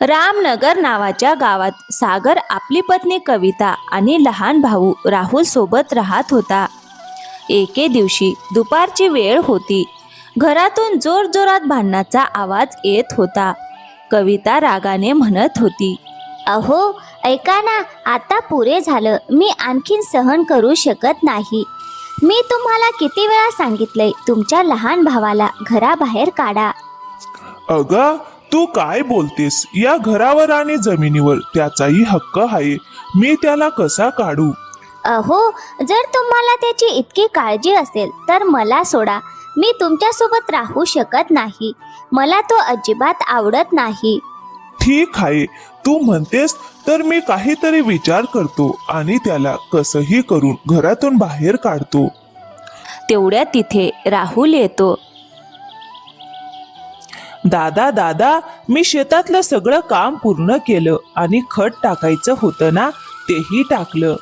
रामनगर नावाच्या गावात सागर आपली पत्नी कविता आणि लहान भाऊ राहुल सोबत राहत होता. एके दिवशी दुपारची वेळ होती. घरातून जोरजोरात भांडणाचा आवाज येत होता. कविता रागाने म्हणत होती, अहो ऐका ना, आता पुरे झालं. मी आणखीन सहन करू शकत नाही. मी तुम्हाला किती वेळा सांगितलंय, तुमच्या लहान भावाला घराबाहेर काढा. अगं तू काय बोलतेस? या घरावर आणि जमिनीवर त्याचाही हक्क आहे. मी त्याला कसा काढू? अहो, जर तुम्हाला त्याची इतकी काळजी असेल तर मला सोडा. मी तुमच्यासोबत राहू शकत नाही. मला तो अजिबात आवडत नाही. ठीक आहे, तू म्हणतेस तर मी काहीतरी विचार करतो आणि त्याला कसंही करून घरातून बाहेर काढतो. तेवढ्या तिथे राहुल येतो. दादा दादा, मी शेतातलं सगळं काम पूर्ण केलं आणि खत टाकायचं होतं ना, तेही टाकलं.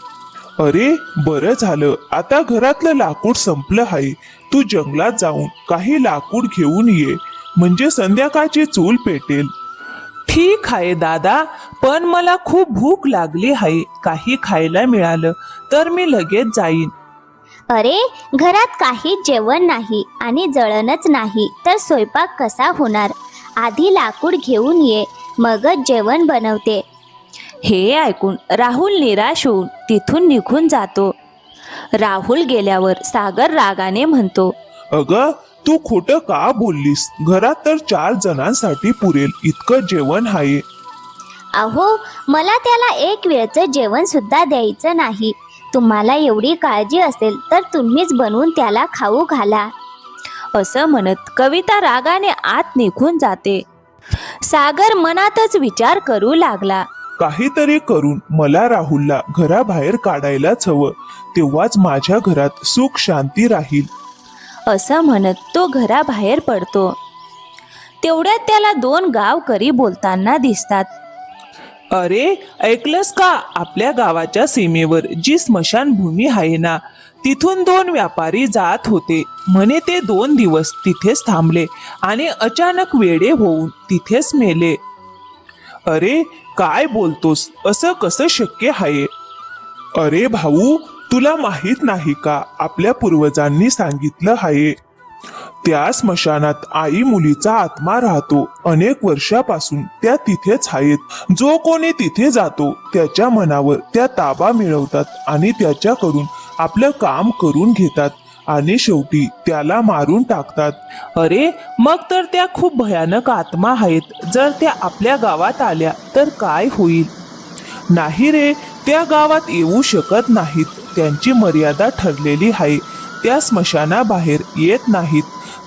अरे बरं झालं, आता घरातलं लाकूड संपलं आहे. तू जंगलात जाऊन काही लाकूड घेऊन ये, म्हणजे संध्याकाळची चूल पेटेल. ठीक आहे दादा, पण मला खूप भूक लागली आहे. काही खायला मिळालं तर मी लगेच जाईन. अरे, घरात काही जेवण नाही आणि जळणच नाही तर स्वयंपाक कसा होणार? आधी लाकूड घेऊन ये, मगच जेवण बनवते. हे ऐकून राहुल निराश होऊन तिथून निघून जातो. राहुल गेल्यावर सागर रागाने म्हणतो, अगं तू खोटं का बोललीस? घरात तर 4 जणांसाठी पुरेल इतकं जेवण आहे. अहो, मला त्याला एक वेळचं जेवण सुद्धा द्यायचं नाही. तुम्हाला एवढी काळजी असेल तर तुम्हीच बनवून त्याला खाऊ घाला. असं म्हणत कविता रागाने आत निघून जाते. सागर मनातच विचार करू लागला, काहीतरी करून मला राहुलला घराबाहेर काढायलाच हवं. तेव्हाच माझ्या घरात सुख शांती राहील. असं म्हणत तो घराबाहेर पडतो. तेवढ्यात त्याला 2 गावकरी बोलताना दिसतात. अरे ऐकलंस का? आपल्या गावाच्या सीमेवर जी स्मशानभूमी आहे ना, तिथून 2 व्यापारी जात होते. म्हणे ते 2 दिवस तिथेच थांबले आणि अचानक वेडे होऊन तिथेच मेले. अरे काय बोलतोस? असं कसं शक्य आहे? अरे भाऊ, तुला माहित नाही का? आपल्या पूर्वजांनी सांगितलं आहे, त्या स्मशानात आई मुलीचा आत्मा राहतो. अनेक वर्षापासून त्या तिथेच आहेत. जो कोणी तिथे जातो त्याच्या मनावर त्या ताबा मिळवतात आणि त्याच्याकडून आपलं काम करून घेतात आणि शेवटी त्याला मारून टाकतात. अरे मग तर त्या खूप भयानक आत्मा आहेत. जर त्या आपल्या गावात आल्या तर काय होईल? नाही रे, त्या गावात येऊ शकत नाहीत. त्यांची मर्यादा ठरलेली आहे. त्या स्मशानाबाहेर येत नाहीत.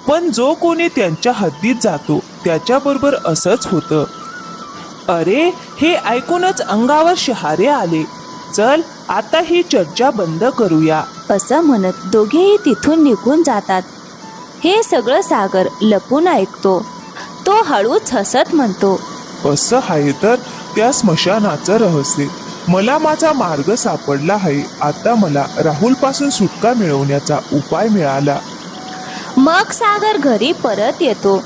पण जो कोणी त्यांच्या हद्दीत जातो त्याच्याबरोबर असंच होतं. अरे हे ऐकूनच अंगावर शहारे आले. चल आता ही चर्चा बंद करूया. असं म्हणत दोघेही तिथून निघून जातात. हे सगळं सागर लपून ऐकतो. तो हळूच हसत म्हणतो, असं आहे तर त्या स्मशानाचं रहस्य. मला माझा मार्ग सापडला आहे. आता मला राहुल पासून सुटका मिळवण्याचा उपाय मिळाला. मग सागर घरी परत येतो.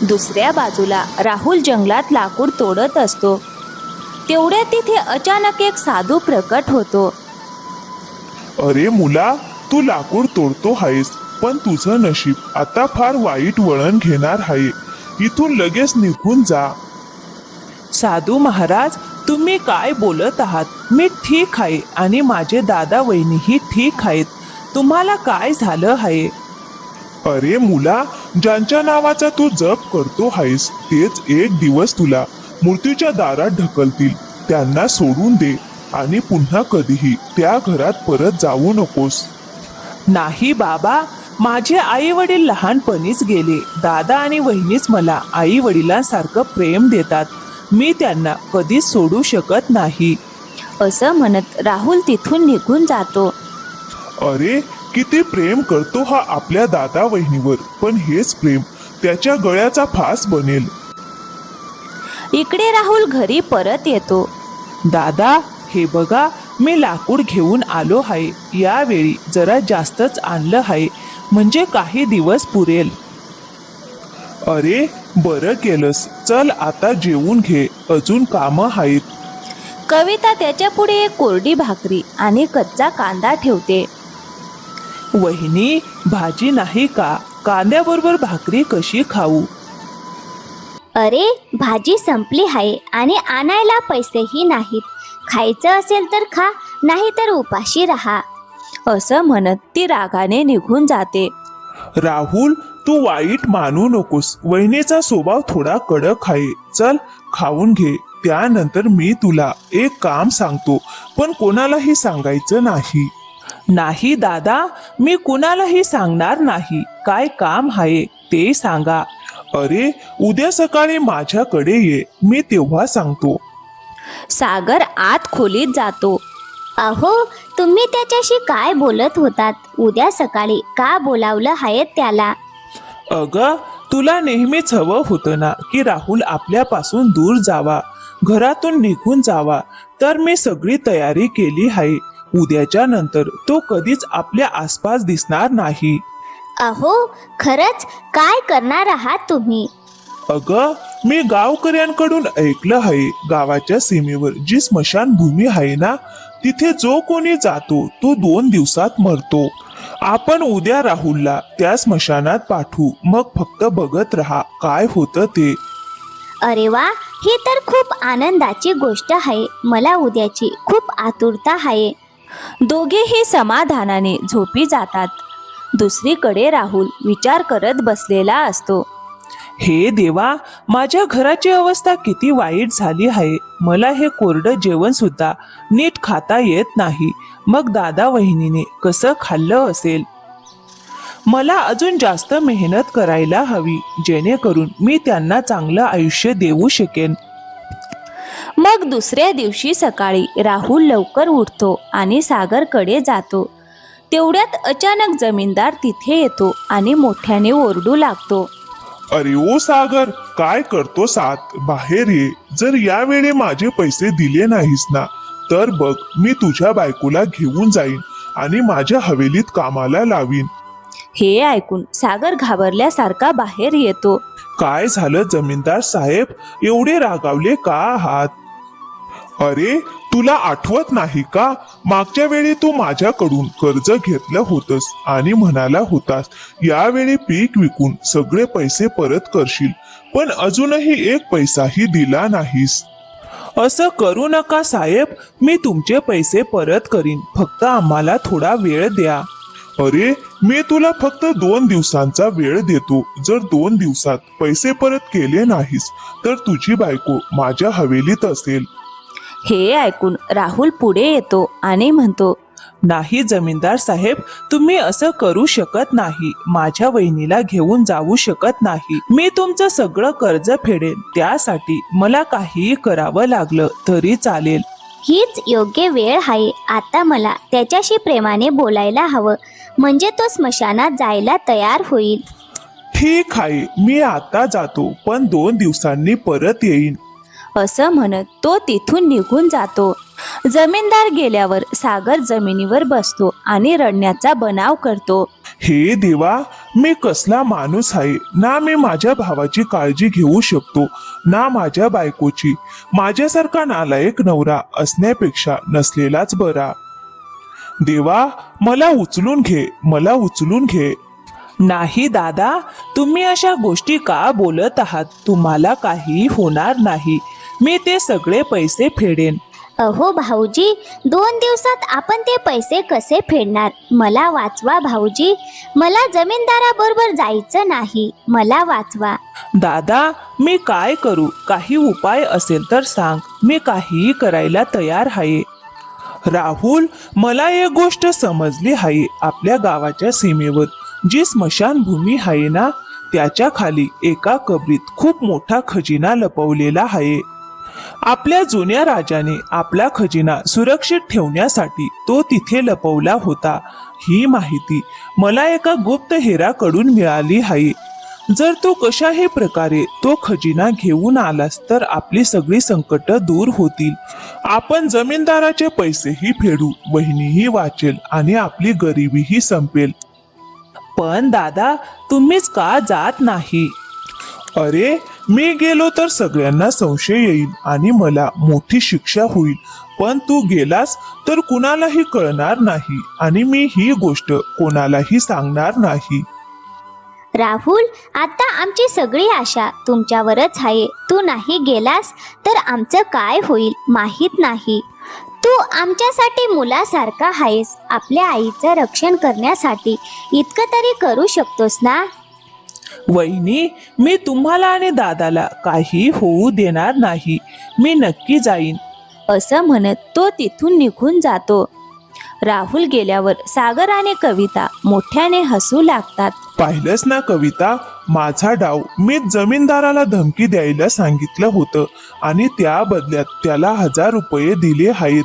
दुसऱ्या बाजूला राहुल जंगलात लाकूड तोडत असतो. तेवढ्यात तिथे अचानक एक साधू प्रकट होतो. अरे मुला, तू लाकूड तोडतो आहेस, पण तुझं नशीब आता फार वाईट वळण घेणार आहे. इथून लगेच निघून जा. साधू महाराज, तुम्ही काय बोलत आहात? मी ठीक आहे आणि माझे दादा वहिनीही ठीक आहेत. तुम्हाला काय झालं आहे? अरे मुला, ज्यांच्या नावाचा तू जप करतो आहेस तेच एक दिवस तुला मृत्यूच्या दारात ढकलतील. त्यांना सोडून दे आणि पुन्हा कधीही त्या घरात परत जाऊ नकोस. नाही बाबा, माझे आई वडील लहानपणीच गेले. दादा आणि वहिनीच मला आई वडिलांसारखं प्रेम देतात. मी त्यांना कधीच सोडू शकत नाही. असं म्हणत राहुल तिथून निघून जातो. अरे किती प्रेम करतो हा आपल्या दादा वहिनीवर, पण हेच प्रेम त्याच्या गळ्याचा फास बनेल. इकडे राहुल घरी परत येतो. दादा हे बघा, मी लाकूड घेऊन आलो आहे. यावेळी जरा जास्तच आणलं आहे, म्हणजे काही दिवस पुरेल. अरे बरं केलंस, चल आता जेवून घे, अजून कामं आहेत. कविता त्याच्या पुढे एक कोरडी भाकरी आणि कच्चा कांदा ठेवते. वहिनी, भाजी नाही का? कांद्याबरोबर भाकरी कशी खाऊ? अरे भाजी संपली आहे आणि आणायला पैसेही नाहीत. खायचं असेल तर खा, नाही तर उपाशी राहा. असं म्हणत ती रागाने निघून जाते. राहुल, तू वाईट मानू नकोस. वहिनीचा स्वभाव थोडा कडक आहे. चल खाऊन घे, त्यानंतर मी तुला एक काम सांगतो, पण कोणालाही सांगायचं नाही. नाही दादा, मी कुणालाही सांगणार नाही. काय काम आहे ते सांगा. अरे उद्या सकाळी माझ्याकडे ये, मी तेव्हा सांगतो. सागर आत खोलीत जातो. अहो, तुम्ही त्याच्याशी काय बोलत होतात? उद्या सकाळी का बोलावलं आहे त्याला? अगं, तुला नेहमीच हवं होतं ना की राहुल आपल्यापासून दूर जावा, घरातून निघून जावा. तर मी सगळी तयारी केली आहे. उद्याच्या नंतर तो कधीच आपल्या आसपास दिसणार नाही. अहो, खरंच काय करणार आहात तुम्ही? अगं, मी गावकऱ्यांकडून ऐकलं आहे, गावाच्या सीमेवर जी स्मशानभूमी आहे ना, तिथे जो कोणी जातो तो 2 दिवसात मरतो. आपण उद्या राहुलला त्या स्मशानात पाठवू, मग फक्त बघत राहा काय होतं ते. अरे वा, ही तर खूप आनंदाची गोष्ट आहे. मला उद्याची खूप आतुरता आहे. दोघेही समाधानाने झोपी जातात. दुसरीकडे राहुल विचार करत बसलेला असतो. हे देवा, माझ्या घराची अवस्था किती वाईट झाली आहे. मला हे कोरडं जेवण सुद्धा नीट खाता येत नाही. मग दादा वहिनीने कसं खाल्लं असेल? मला अजून जास्त मेहनत करायला हवी, जेणेकरून मी त्यांना चांगलं आयुष्य देऊ शकेन. मग दुसऱ्या दिवशी सकाळी राहुल लवकर उठतो आणि सागरकडे जातो. तेवढ्यात अचानक जमीनदार तिथे येतो आणि मोठ्याने ओरडू लागतो. अरे ओ सागर, काय करतोस आत? बाहेर ये. जर यावेळी माझे पैसे दिले नाहीस ना, तर बघ मी तुझ्या बायकोला घेऊन जाईन आणि माझ्या हवेलीत कामाला लावीन. हे ऐकून सागर घाबरल्यासारखा बाहेर येतो. काय झालं जमीनदार साहेब, एवढे रागावले का आहात? अरे तुला आठवत नाही का, मागच्या वेळी तू माझ्याकडून कर्ज घेतलं होतंस आणि म्हणाला होतास यावेळी पीक विकून सगळे पैसे परत करशील, पण अजूनही एक पैसाही दिला नाहीस. असं करू नका साहेब, मी तुमचे पैसे परत करीन. फक्त आम्हाला थोडा वेळ द्या. अरे मी तुला फक्त 2 दिवसांचा वेळ देतो. जर 2 दिवसात पैसे परत केले नाहीस तर तुझी बायको माझ्या हवेलीत असेल. हे ऐकून राहुल पुढे येतो आणि म्हणतो, नाही जमीनदार साहेब, तुम्ही असं करू शकत नाही. माझ्या वहिनीला घेऊन जाऊ शकत नाही. मी तुमचं सगळं कर्ज फेडेन. त्यासाठी मला काहीही करावं लागलं तरी चालेल. हीच योग्य वेळ आहे. आता मला त्याच्याशी प्रेमाने बोलायला हवं, म्हणजे तो स्मशानात जायला तयार होईल. ठीक आहे, मी आता जातो, पण 2 दिवसांनी परत येईन. असं म्हणत तो तिथून निघून जातो. जमीनदार गेल्यावर सागर जमिनीवर बसतो आणि रडण्याचा बनाव करतो. हे देवा, मी कसला माणूस आहे ना. मी माझ्या भावाची काळजी घेऊ शकतो ना माझ्या बायकोची. माझ्यासारखा नालायक नवरा असण्यापेक्षा नसलेलाच बरा. देवा, मला उचलून घे, मला उचलून घे. नाही दादा, तुम्ही अशा गोष्टी का बोलत आहात? तुम्हाला काही होणार नाही. मी ते सगळे पैसे फेडेन. अहो भाऊजी, 2 दिवसात आपण ते पैसे कसे फेडणार? मला वाचवा भाऊजी, मला जमीनदाराबरोबर जायचं नाही. मला वाचवा. दादा, मी काय करू? काही उपाय असेल तर सांग. मी काहीही करायला तयार आहे. राहुल, मला एक गोष्ट समजली आहे. आपल्या गावाच्या सीमेवर जी स्मशानभूमी आहे ना, त्याच्या खाली एका कबरीत खूप मोठा खजिना लपवलेला आहे. आपल्या जुन्या राजाने आपला खजिना सुरक्षित ठेवण्यासाठी तो तिथे लपवला होता. ही माहिती मला एका गुप्तहेराकडून मिळाली आहे. जर तू कशाही प्रकारे तो खजिना घेऊन आलास तर आपली सगळी संकट दूर होतील. आपण जमीनदाराचे पैसेही फेडू, वहिनीही वाचेल आणि आपली गरिबीही संपेल. पण दादा, तुम्हीच का जात नाही? अरे मी गेलो तर सगळ्यांना संशय येईल आणि मला मोठी शिक्षा होईल, पण तू गेलास तर कुणालाही कळणार नाही आणि मी ही गोष्ट कोणालाही सांगणार नाही. राहुल, आता आमची सगळी आशा तुमच्यावरच आहे. तू नाही गेलास तर आमचं काय होईल माहीत नाही. तू आमच्यासाठी मुलासारखा आहेस. आपल्या आईचं रक्षण करण्यासाठी इतकं तरी करू शकतोस ना. वहिनी, मी तुम्हाला आणि दादाला काही होऊ देणार नाही. मी नक्की जाईन. असं म्हणत तो तिथून निघून जातो. राहुल गेल्यावर सागर आणि कविता मोठ्याने हसू लागतात. पाहिलंस ना कविता, माझा डाव. मी जमीनदाराला धमकी द्यायला सांगितलं होतं आणि त्या बदल्यात त्याला 1000 रुपये दिले आहेत.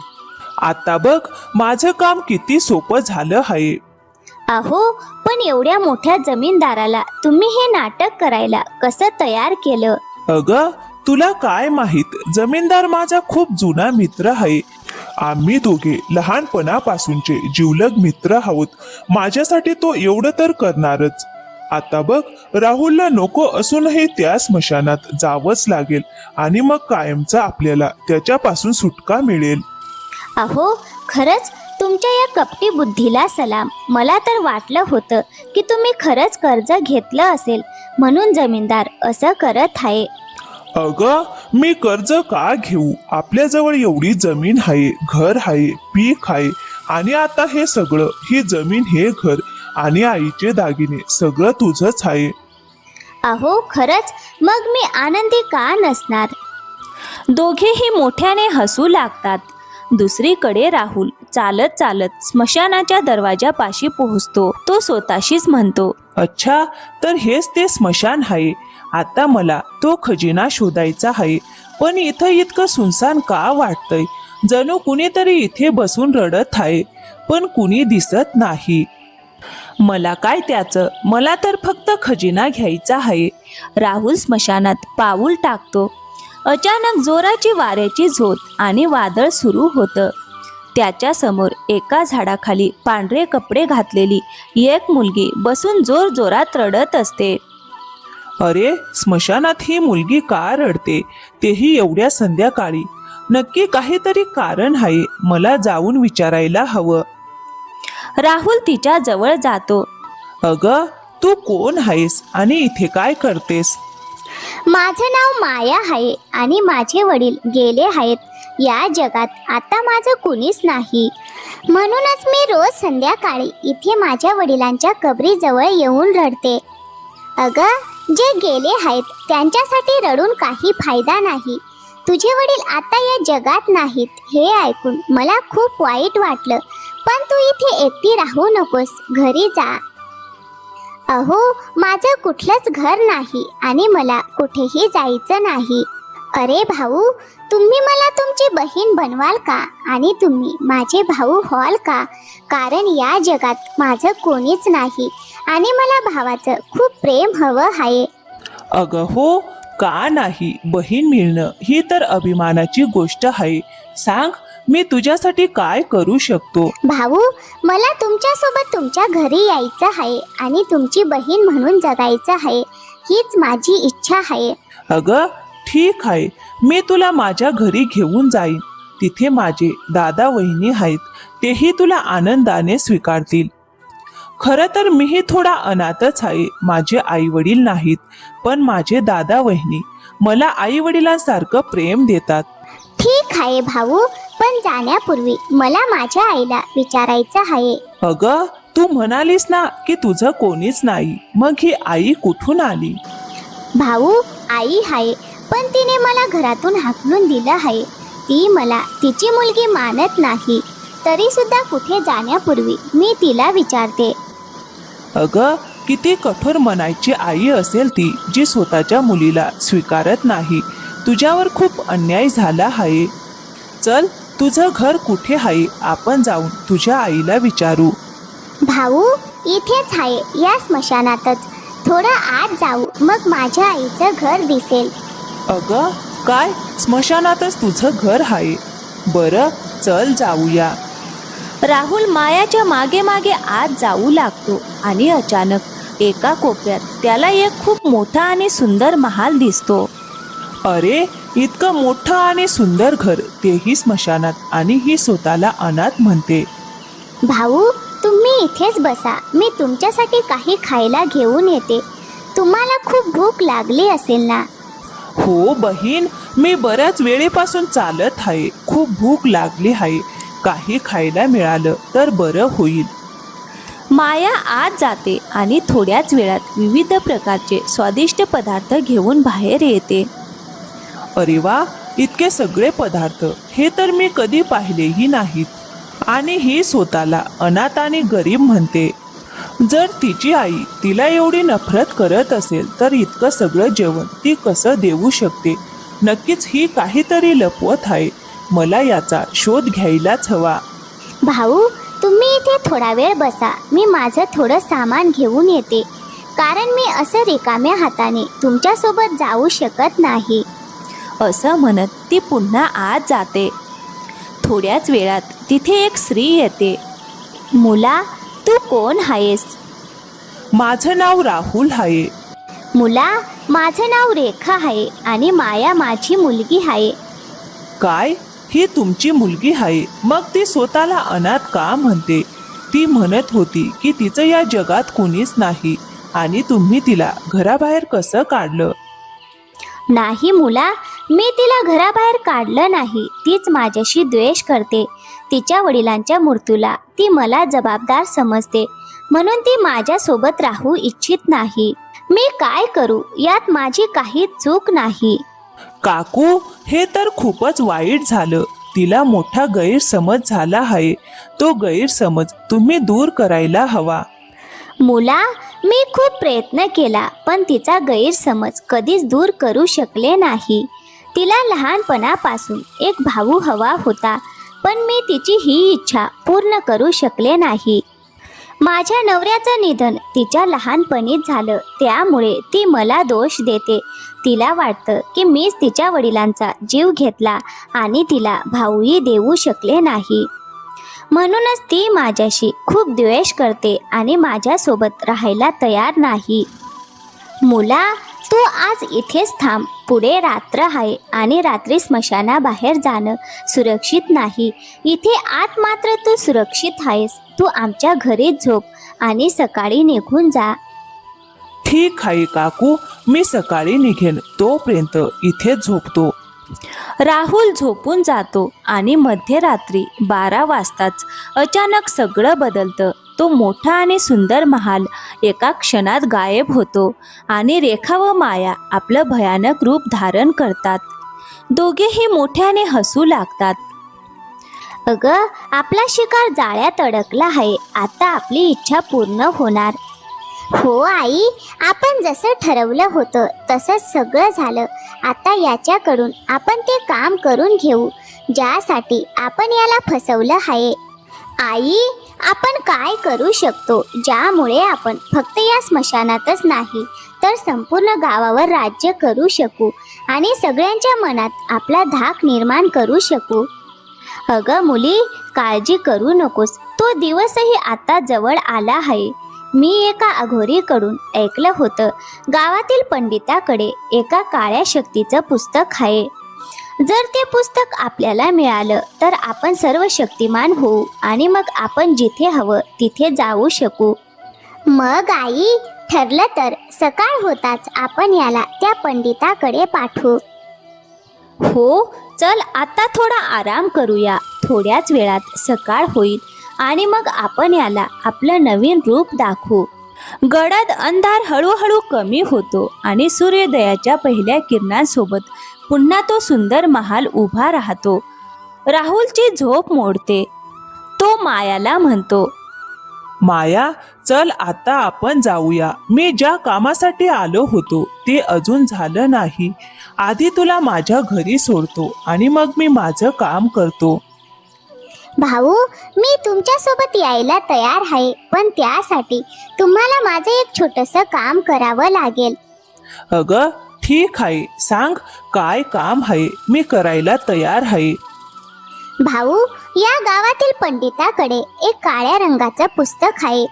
आता बघ माझं काम किती सोपं झालं आहे. अहो, पण एवढ्या मोठ्या जमीनदाराला तुम्ही हे नाटक करायला कसं तयार केलं? अगं, तुला काय माहित, जमीनदार माझा खूप जुना मित्र आहे. आम्ही दोघे लहानपणापासूनचे जिवलग मित्र आहोत. माझ्यासाठी तो एवढं तर करणारच. आता बघ, राहुलला नको असूनही त्या स्मशानात जावंच लागेल आणि मग कायमचा आपल्याला त्याच्यापासून सुटका मिळेल. अहो, खरंच तुमच्या या कपटी बुद्धीला सलाम. मला तर वाटलं होतं की तुम्ही खरंच कर्ज घेतलं असेल म्हणून जमीनदार असं करत आहे. अगं, मी कर्ज का घेऊ? आपल्याजवळ एवढी जमीन आहे, घर आहे, पीक आहे आणि आता हे सगळं, ही जमीन, हे घर आणि आईचे दागिने सगळं तुझंच आहे. अहो, खरंच मग मी आनंदी का नसणार? दोघेही मोठ्याने हसू लागतात. दुसरीकडे राहुल चालत चालत स्मशानाच्या दरवाजापाशी पोहोचतो. तो स्वतःशीच म्हणतो, अच्छा, तर हेच ते स्मशान आहे. आता मला तो खजिना शोधायचा आहे. पण इथं इतकं सुनसान का वाटतंय? जणू कुणीतरी इथे बसून रडत आहे, पण कुणी दिसत नाही. मला काय त्याचं, मला तर फक्त खजिना घ्यायचा आहे. राहुल स्मशानात पाऊल टाकतो. अचानक जोराची वाऱ्याची झोत आणि वादळ सुरू होतं. त्याच्या समोर एका झाडाखाली पांढरे कपडे घातलेली एक मुलगी बसून जोर जोरात रडत असते. अरे, स्मशानात ही मुलगी का रडते, तेही एवढ्या संध्याकाळी? नक्की काहीतरी कारण आहे. मला जाऊन विचारायला हवं. राहुल तिच्या जवळ जातो. अगं, तू कोण आहेस आणि इथे काय करतेस? माझं नाव माया आहे आणि माझे वडील गेले आहेत या जगात. आता माझं कुणीच नाही, म्हणूनच मी रोज संध्याकाळी इथे माझ्या वडिलांच्या कबरीजवळ येऊन रडते. अगं, जे गेले आहेत त्यांच्यासाठी रडून काही फायदा नाही. तुझे वडील आता या जगात नाहीत हे ऐकून मला खूप वाईट वाटलं. पण तू इथे एकटी राहू नकोस, घरी जा. अहो, माझं कुठलंच घर नाही आणि मला कुठेही जायचं नाही. अरे भाऊ, तुम्ही मला तुमची बहीण बनवाल का आणि तुम्ही माझे भाऊ व्हाल का? कारण या जगात माझं कोणीच नाही आणि मला भावाचं खूप प्रेम हवं आहे. अगं हो, का नाही? बहीण मिळणं ही तर अभिमानाची गोष्ट आहे. सांग, मी तुझ्यासाठी काय करू शकतो? भाऊ, मला तुमच्यासोबत तुमच्या घरी यायचं आहे आणि तुमची बहीण म्हणून जगायचं आहे. हीच माझी इच्छा आहे. अगं ठीक आहे, मी तुला माझ्या घरी घेऊन जाईन. तिथे माझे दादा वहिनी आहेत, तेही तुला आनंदाने स्वीकारतील. खरं तर मीही थोडा अनाथच आहे. माझे आई वडील नाहीत, पण माझे दादा वहिनी मला आई वडिलांसारखं प्रेम देतात. ठीक आहे भाऊ, पण जाण्यापूर्वी मला माझ्या आईला विचारायचं आहे. अगं, तू म्हणालीस ना की तुझं कोणीच नाही, मग ही आई कुठून आली? भाऊ, आई आहे, पण तिने मला घरातून हाकलून दिलं आहे. ती मला तिची मुलगी मानत नाही. तरी सुद्धा कुठे जाण्यापूर्वी मी तिला विचारते. अगं, किती कठोर मनाची आई असेल ती, जी स्वतःच्या मुलीला स्वीकारत नाही. तुझ्यावर खूप अन्याय झाला आहे. चल, तुझं घर कुठे आहे? आपण जाऊन तुझ्या आईला विचारू. भाऊ, इथेच आहे, या स्मशानातच. थोडं आत जाऊ, मग माझ्या आईचं घर दिसेल. अगं, काय? स्मशानातच तुझं घर आहे? बरं, चल जाऊया. राहुल मायाच्या मागे मागे आत जाऊ लागतो आणि अचानक एका कोपऱ्यात त्याला एक खूप मोठा आणि सुंदर महाल दिसतो. अरे, इतकं मोठं आणि सुंदर घर, तेही स्मशानात, आणि ही स्वतःला अनाथ म्हणते. भाऊ, तुम्ही इथेच बसा, मी तुमच्यासाठी काही खायला घेऊन येते. तुम्हाला खूप भूक लागली असेल ना? हो बहीण, मी बऱ्याच वेळेपासून चालत आहे, खूप भूक लागली आहे. काही खायला मिळालं तर बरं होईल. माया आत जाते आणि थोड्याच वेळात विविध प्रकारचे स्वादिष्ट पदार्थ घेऊन बाहेर येते. अरे वा, इतके सगळे पदार्थ, हे तर मी कधी पाहिलेही नाहीत. आणि ही स्वतःला अनाथ आणि गरीब म्हणते. जर तिची आई तिला एवढी नफरत करत असेल तर इतकं सगळं जेवण ती कसं देऊ शकते? नक्कीच ही काहीतरी लपवत आहे. मला याचा शोध घ्यायलाच हवा. भाऊ, तुम्ही इथे थोडा वेळ बसा, मी माझं थोडं सामान घेऊन येते. कारण मी असं रिकाम्या हाताने तुमच्यासोबत जाऊ शकत नाही. असं म्हणत ती पुन्हा आत जाते. थोड्याच वेळात तिथे एक स्त्री येते. मुला, तू कोण आहेस? माझं नाव राहुल आहे. मुला, माझं नाव रेखा आहे आणि माया माझी मुलगी आहे. काय, ही तुमची मुलगी आहे? मग ती स्वतःला अनाथ का म्हणते? ती म्हणत होती की तिचं या जगात कोणीच नाही, आणि तुम्ही तिला घराबाहेर कसं काढलं? नाही मुला, मी तिला घराबाहेर काढलं नाही. तीच माझ्याशी द्वेष करते. तिच्या वडिलांच्या मृत्यूला ती मला जबाबदार समजते, म्हणून ती माझ्यासोबत राहू इच्छित नाही. मी काय करू, यात माझी काही चूक नाही. काकू, हे तर खूपच वाईट झालं. तिला मोठा गैरसमज झाला आहे. तो गैरसमज तुम्ही दूर करायला हवा. मुला, मी खूप प्रयत्न केला, पण तिचा गैरसमज कधीच दूर करू शकले नाही. तिला लहानपणापासून एक भाऊ हवा होता, पण मी तिची ही इच्छा पूर्ण करू शकले नाही. माझ्या नवऱ्याचं निधन तिच्या लहानपणीच झालं, त्यामुळे ती मला दोष देते. तिला वाटतं की मीच तिच्या वडिलांचा जीव घेतला आणि तिला भाऊही देऊ शकले नाही. म्हणूनच ती माझ्याशी खूप द्वेष करते आणि माझ्यासोबत राहायला तयार नाही. मुला, तू आज इथेच थांब. पुढे रात्र आहे आणि रात्री स्मशानाबाहेर जाणं सुरक्षित नाही. इथे आत मात्र तू सुरक्षित आहेस. तू आमच्या घरीच झोप आणि सकाळी निघून जा. ठीक आहे काकू, मी सकाळी निघेन. तोपर्यंत इथे झोपतो. राहुल झोपून जातो आणि मध्यरात्री 12 वाजताच अचानक सगळं बदलतं. तो मोठा आणि सुंदर महाल एका क्षणात गायब होतो आणि रेखा व माया आपलं भयानक रूप धारण करतात. दोघेही मोठ्याने हसू लागतात. अगं, आपला शिकार जाळ्यात अडकला आहे. आता आपली इच्छा पूर्ण होणार. हो आई, आपण जसं ठरवलं होतं तसंच सगळं झालं. आता याच्याकडून आपण ते काम करून घेऊ ज्यासाठी आपण याला फसवलं आहे. आई, आपण काय करू शकतो ज्यामुळे आपण फक्त या स्मशानातच नाही तर संपूर्ण गावावर राज्य करू शकू आणि सगळ्यांच्या मनात आपला धाक निर्माण करू शकू? अगं मुली, काळजी करू नकोस. तो दिवसही आता जवळ आला आहे. मी एका अघोरीकडून ऐकलं होतं, गावातील पंडिताकडे एका काळ्या शक्तीचं पुस्तक आहे. जर ते पुस्तक आपल्याला मिळालं तर आपण सर्व शक्तिमान होऊ आणि मग आपण जिथे हवं तिथे जाऊ शकू. मग आई, ठरलं तर सकाळ होताच आपण याला त्या पंडिताकडे पाठवू. हो, चल आता थोडा आराम करूया. थोड्याच वेळात सकाळ होईल आणि मग आपण याला आपलं नवीन रूप दाखवू. गडद अंधार हळूहळू कमी होतो आणि सूर्योदयाच्या पहिल्या किरणांसोबत पुन्हा तो सुंदर महाल उभा राहतो. राहुलची झोप मोडते. तो मायाला म्हणतो, माया, चल आता आपण जाऊया. मी ज्या कामासाठी आलो होतो ते अजून झालं नाही. आधी तुला माझ्या घरी सोडतो आणि मग मी माझं काम करतो. भाऊ, मी तुमच्यासोबत यायला तयार आहे, पण त्यासाठी तुम्हाला माझं एक छोटंसं काम करावं लागेल. अगं ठीक आहे, सांग काय काम आहे, मी करायला तयार आहे. भाऊ, या गावातील पंडिताकडे एक काळ्या रंगाचं पुस्तक आहे.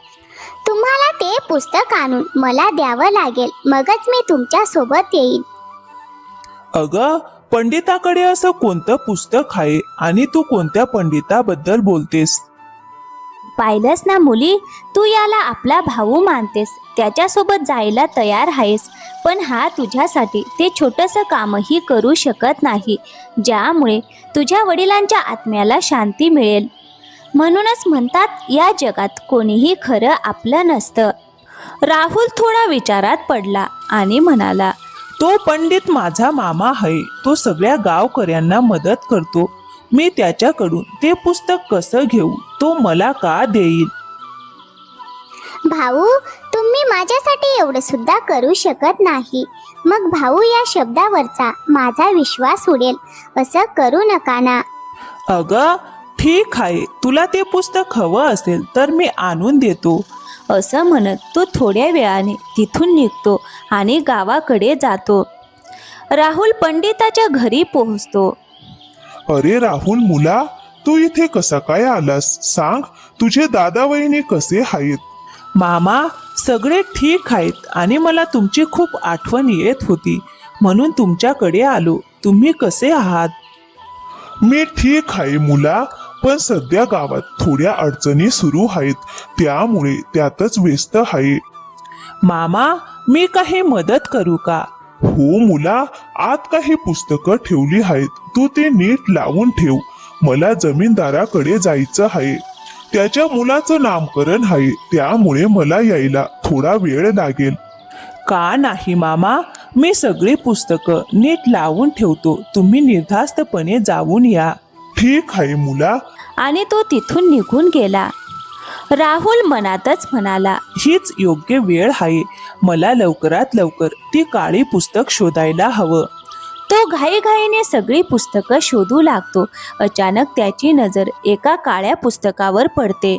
तुम्हाला ते पुस्तक आणून मला द्यावं लागेल, मगच मी तुमच्या सोबत येईन. अगं, पंडिताकडे असं कोणतं पुस्तक आहे आणि तू कोणत्या पंडिताबद्दल बोलतेस? पाहिलंस ना मुली, तू याला आपला भाऊ मानतेस, त्याच्यासोबत जायला तयार आहेस, पण हा तुझ्यासाठी ते छोटंसं कामही करू शकत नाही, ज्यामुळे तुझ्या वडिलांच्या आत्म्याला शांती मिळेल. म्हणूनच म्हणतात या जगात कोणीही खरं आपलं नसतं. राहुल थोडा विचारात पडला आणि म्हणाला, तो पंडित माझा मामा आहे. तो सगळ्या गावकऱ्यांना मदत करतो. मी त्याच्याकडून ते पुस्तक कसं घेऊ? तो मला का देईल? भाऊ, तुम्ही माझ्यासाठी एवढं सुद्धा करू शकत नाही. मग भाऊ या शब्दावरचा माझा विश्वास उडेल, असं करू नका ना. अगं, ठीक आहे, तुला ते पुस्तक हवं असेल तर मी आणून देतो. असं म्हणत तो थोड्या वेळाने तिथून निघतो आणि गावाकडे जातो. राहुल पंडिताच्या घरी पोहोचतो. अरे राहुल मुला, तू इथे कसा काय आलास? सांग, तुझे दादा वहिनी कसे आहेत? मामा, सगळे ठीक आहेत आणि मला तुमची खूप आठवण येत होती, म्हणून तुमच्याकडे आलो. तुम्ही कसे आहात? मी ठीक आहे मुला, पण सध्या गावात थोड्या अडचणी सुरू आहेत, त्यामुळे त्यातच व्यस्त आहे. मामा, मी काही मदत करू का? हो मुला, आत काही पुस्तकं ठेवली आहेत, तू ते नीट लावून ठेव. मला जमीनदाराकडे जायचं आहे. त्याच्या मुलाचं नामकरण आहे, त्यामुळे मला यायला थोडा वेळ लागेल. का नाही मामा, मी सगळी पुस्तकं नीट लावून ठेवतो. तुम्ही निर्धास्तपणे जाऊन या. ठीक आहे मुला. आणि तो तिथून निघून गेला. राहुल मनातच म्हणाला, हीच योग्य वेळ आहे. मला लवकरात लवकर ती काळी पुस्तक शोधायला हवं. तो घाईघाईने सगळी पुस्तकं शोधू लागतो. अचानक त्याची नजर एका काळ्या पुस्तकावर पडते.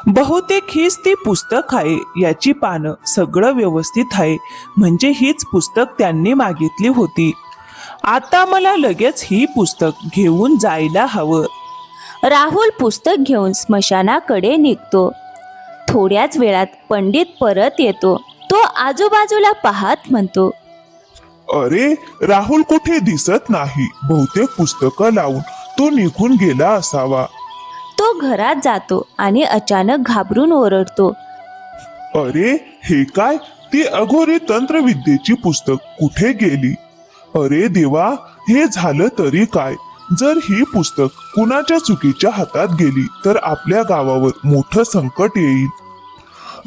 बहुतेक हीच ती पुस्तक आहे. याची पानं सगळं व्यवस्थित आहे, म्हणजे हीच पुस्तक त्यांनी मागितली होती. आता मला लगेच ही पुस्तक घेऊन जायला हवं. राहुल पुस्तक घेऊन स्मशानाकडे निघतो. थोड्याच वेळात पंडित परत येतो. तो आजूबाजूला पाहत म्हणतो, अरे राहुल कुठे दिसत नाही. बहुतेक पुस्तकं लावून तो निघून गेला असावा. तो घरात जातो आणि अचानक घाबरून ओरडतो, अरे हे काय? ती अघोरी तंत्रविद्येची पुस्तक कुठे गेली? अरे देवा, हे झालं तरी काय? जर ही पुस्तक कुणाच्या चुकीच्या हातात गेली तर आपल्या गावावर मोठं संकट येईल.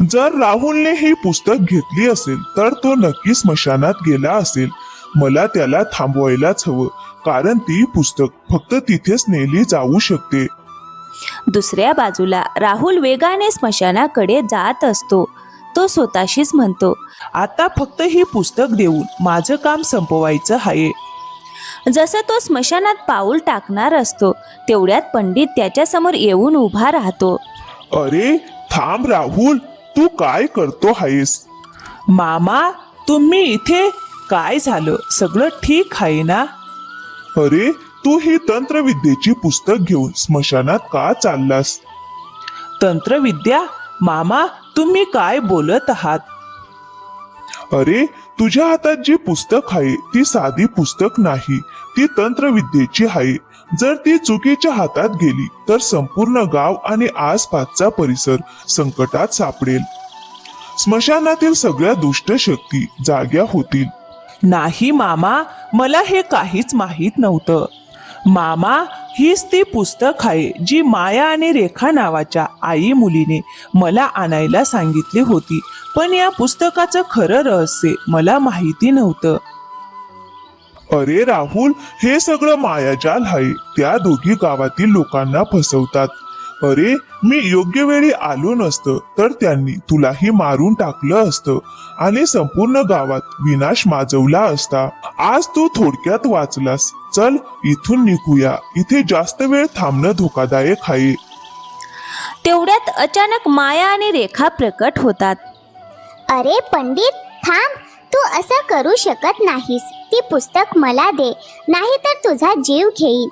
जर राहुलने ही पुस्तक घेतली असेल तर तो नक्की स्मशानात गेला असेल. मला त्याला थांबवायलाच हवं, कारण ती पुस्तक फक्त तिथेच नेली जाऊ शकते. दुसऱ्या बाजूला राहुल वेगाने स्मशानाकडे जात असतो. तो स्वतःशीच म्हणतो, आता फक्त ही पुस्तक देऊन माझं काम संपवायचं आहे. जसं तो स्मशानात पाऊल टाकणार असतो तेवढ्यात पंडित त्याच्यासमोर येऊन उभा राहतो. अरे थांब राहुल, तू काय करतो आहेस? मामा, तुम्ही इथे? काय झालं? सगळं ठीक आहे ना? अरे तू ही तंत्रविद्येची पुस्तक घेऊन स्मशानात का चाललास? तंत्रविद्या? मामा, तुम्ही काय बोलत आहात? अरे तुझ्या हातात जी पुस्तक आहे ती साधी पुस्तक नाही, ती तंत्रविद्येची आहे. जर ती चुकीच्या हातात गेली तर संपूर्ण गाव आणि आसपासचा परिसर संकटात सापडेल. स्मशानातील सगळ्या दुष्ट शक्ती जाग्या होतील. नाही मामा, मला हे काहीच माहीत नव्हतं. मामा, हीच ती पुस्तक आहे जी माया आणि रेखा नावाच्या आई मुलीने मला आणायला सांगितली होती, पण या पुस्तकाचं खरं रहस्य मला माहिती नव्हतं. अरे राहुल, हे सगळं मायाजाल आहे. त्या दोघी गावातील लोकांना फसवतात. अरे मी योग्य वेळी आलो नसतं तर त्यांनी तुलाही मारून टाकलं असतं आणि संपूर्ण गावात विनाश माजवला असता. आज तू थोडक्यात वाचलास. चल इथून निघूया, इथे जास्त वेळ थांबणं धोकादायक आहे. तेवढ्यात अचानक माया आणि रेखा प्रकट होतात. अरे पंडित थांब, तू असं करू शकत नाहीस. ती पुस्तक मला दे, नाहीतर तुझा जीव घेईन.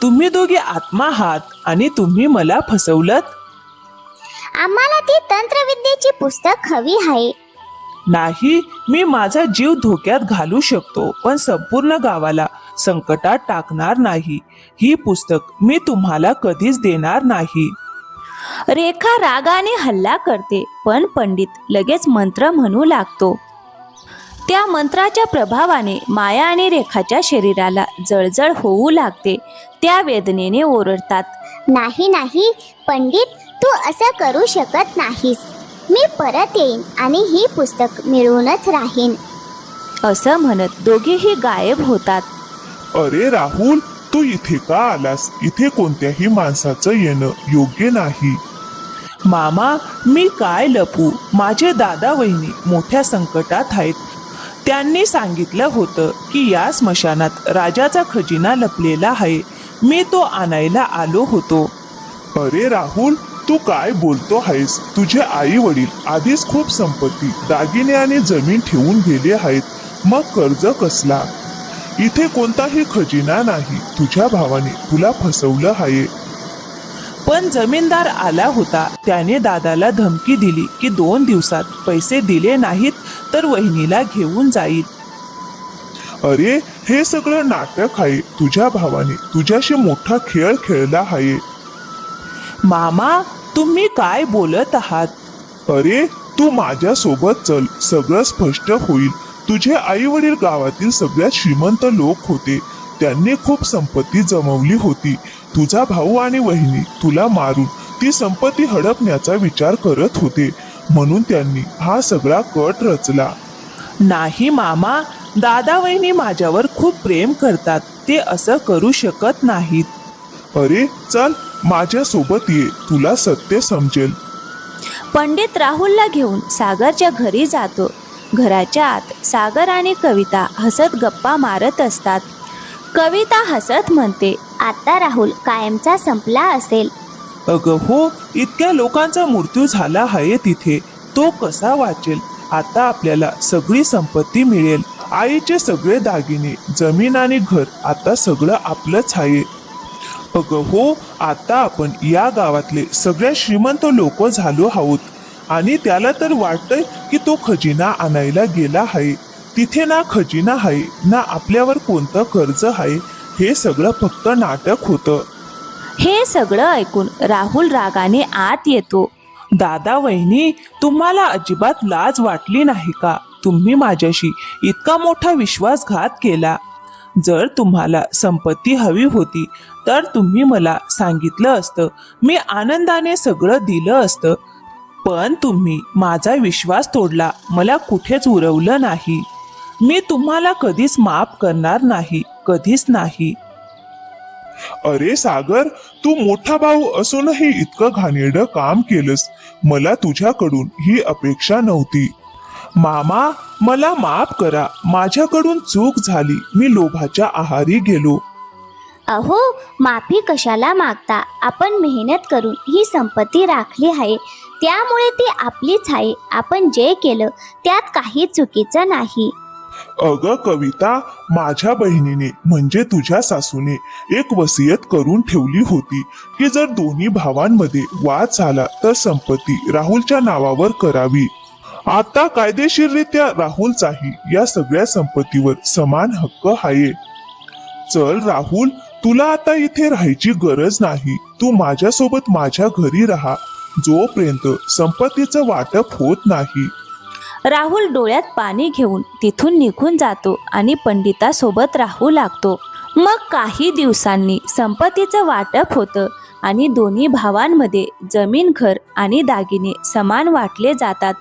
तुम्ही दोघे आत्मा आहात आणि तुम्ही मला फसवलत. आम्हाला ती तंत्रविद्येची पुस्तक हवी आहे. नाही, मी माझा जीव धोक्यात घालू शकतो, पण संपूर्ण गावाला संकटात टाकणार नाही. ही पुस्तक मी तुम्हाला कधीच देणार नाही. रेखा रागाने हल्ला करते, पण पंडित लगेच मंत्र म्हणू लागतो. त्या मंत्राच्या प्रभावाने माया आणि रेखाच्या शरीराला जळजळ होऊ लागते. त्या वेदनेने ओरडतात. नाही नाही पंडित, तू असं करू शकत नाहीस. मी परत येईन आणि ही पुस्तक मिळवूनच राहीन. असं म्हणत दोघेही गायब होतात. अरे राहुल, तू इथे का आलास? इथे कोणत्याही माणसाचं येणं योग्य नाही. मामा, मी काय लपू? माझे दादा वहिनी मोठ्या संकटात आहेत. त्यांनी सांगितलं होतं की या स्मशानात राजाचा खजिना लपलेला आहे. मी तो आणायला आलो होतो. अरे राहुल, तू काय बोलतो आहेस? तुझे आई वडील आधीच खूप संपत्ती, दागिने आणि जमीन ठेवून गेले आहेत. मग कर्ज कसला? इथे कोणताही खजिना नाही. तुझ्या भावाने तुला फसवलं आहे. पण जमीनदार आला होता. त्याने दादाला धमकी दिली की 2 दिवसात पैसे दिले नाहीत तर वहिनीला घेऊन जाईल. अरे, हे सगळं नाटक आहे. तुझ्या भावाने तुझ्याशी मोठा खेळ खेळला आहे. मामा, तुम्ही काय बोलत आहात? अरे, तू माझ्या सोबत चल, सगळं स्पष्ट होईल. तुझे आई वडील गावातील सगळ्यात श्रीमंत लोक होते. त्यांनी खूप संपत्ती जमवली होती. तुझा भाऊ आणि वहिनी तुला मारून ती संपत्ती हडपण्याचा विचार करत होते, म्हणून त्यांनी हा सगळा कट रचला. नाही मामा, दादा वहिनी माझ्यावर खूप प्रेम करतात. ते असं करू शकत नाहीत. अरे चल, माझ्या सोबत ये, तुला सत्य समजेल. पंडित राहुलला घेऊन सागरच्या घरी जातो. घराच्या आत सागर आणि कविता हसत गप्पा मारत असतात. कविता हसत म्हणते, आता राहुल कायमचा संपला असेल. अगं हो, इतक्या लोकांचा मृत्यू झाला आहे तिथे. तो कसा वाचेल? आता आपल्याला सगळी संपत्ती मिळेल. आईचे सगळे दागिने, जमीन आणि घर, आता सगळं आपलंच आहे. अगं हो, आता आपण या गावातले सगळ्यात श्रीमंत लोक झालो आहोत. आणि त्याला तर वाटतंय की तो खजिना आणायला गेला आहे. तिथे ना खजिना आहे, ना आपल्यावर कोणतं कर्ज आहे. हे सगळं फक्त नाटक होतं. हे सगळं ऐकून राहुल रागाने आत येतो. दादा वहिनी, तुम्हाला अजिबात लाज वाटली नाही का? तुम्ही माझ्याशी इतका मोठा विश्वासघात केला. जर तुम्हाला संपत्ती हवी होती तर तुम्ही मला सांगितलं असतं. मी आनंदाने सगळं दिलं असतं. पण तुम्ही माझा विश्वास तोडला. मला कुठेच उरवलं नाही. मी तुम्हाला कधीच माफ करणार नाही, कधीच नाही. अरे सागर, तू मोठा भाऊ असूनही इतकं घाणेरडं काम केलंस. मला तुझ्याकडून ही अपेक्षा नव्हती. मामा, मला माफ करा. माझ्याकडून चूक झाली. मी लोभाच्या आहारी गेलो. अहो, माफी कशाला मागता? आपण मेहनत करून ही संपत्ती राखली आहे, त्यामुळे ती आपलीच आहे. आपण जे केलं त्यात काही चुकीचं नाही. अगं कविता, माझ्या बहिणीने म्हणजे तुझ्या सासूने एक वसियत करून ठेवली होती की जर दोन्ही भावांमध्ये वाद झाला तर संपत्ती राहुलच्या नावावर करावी. आता कायदेशीररित्या राहुलचाही या सगळ्या संपत्तीवर समान हक्क आहे. चल राहुल, तुला आता इथे राहायची गरज नाही. तू माझ्यासोबत माझ्या घरी राहा, जोपर्यंत संपत्तीचं वाटप होत नाही. राहुल डोळ्यात पाणी घेऊन तिथून निघून जातो आणि पंडितासोबत राहू लागतो. मग काही दिवसांनी संपत्तीचं वाटप होतं आणि दोन्ही भावांमध्ये जमीन, घर आणि दागिने समान वाटले जातात.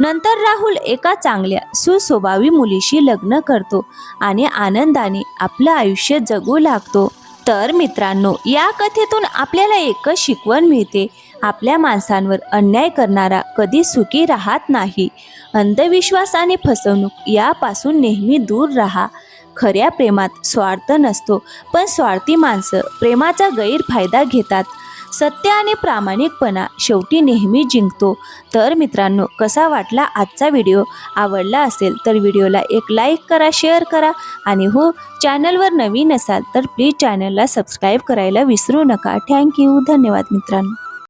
नंतर राहुल एका चांगल्या सुस्वभावी मुलीशी लग्न करतो आणि आनंदाने आपलं आयुष्य जगू लागतो. तर मित्रांनो, या कथेतून आपल्याला एकच शिकवण मिळते. आपल्या माणसांवर अन्याय करणारा कधी सुखी राहत नाही. अंधविश्वास आणि फसवणूक यापासून नेहमी दूर राहा. खऱ्या प्रेमात स्वार्थ नसतो, पण स्वार्थी माणसं प्रेमाचा गैरफायदा घेतात. सत्य आणि प्रामाणिकपणा शेवटी नेहमी जिंकतो. तर मित्रांनो, कसा वाटला आजचा व्हिडिओ? आवडला असेल तर व्हिडिओला एक लाईक करा, शेअर करा आणि हो, चॅनलवर नवीन असाल तर प्लीज चॅनलला सबस्क्राईब करायला विसरू नका. थँक्यू. धन्यवाद मित्रांनो.